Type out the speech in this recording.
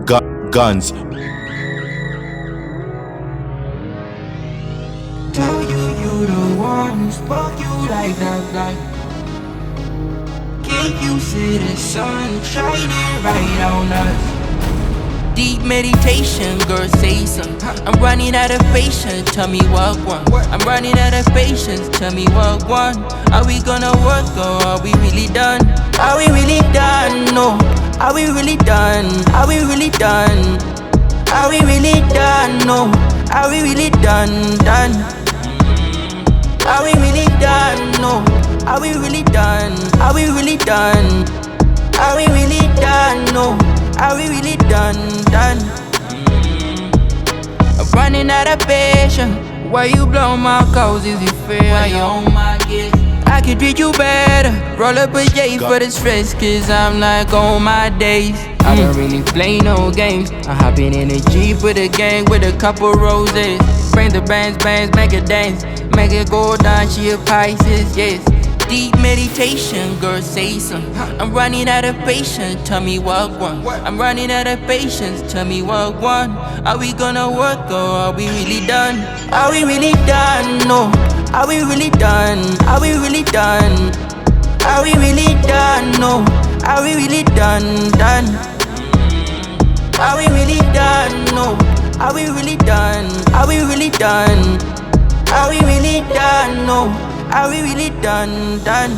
Gunz. Tell you the one who spoke you like that. Can't you see the sun shining right on us? Deep meditation, girl, say something. I'm running out of patience, tell me what one. I'm running out of patience, tell me what one. Are we gonna work or are we really done? Are we really done? No. Are we really done? Are we really done? Are we really done? No. Are we really done? Done? Are we really done? No. Are we really done? Are we really done? Are we really done? No. Are we really done? Done? I'm running out of patience. Why you blow my calls? Is it fair? Why you on my guess? I could treat you better. Roll up a J for the stress, cause I'm like on my days. I don't really play no games. I'm hopping in a Jeep with a gang with a couple roses. Bring the bands, make it dance. Make it go down, she a Pisces, yes. Deep meditation, girl, say something. I'm running out of patience, tell me what one. I'm running out of patience, tell me what one. Are we gonna work or are we really done? Are we really done? No. Are we really done? Are we really done? Are we really done? No. Are we really done? Done? Are we really done? No. Are we really done? Are we really done? Are we really done? No. Are we really done? Done?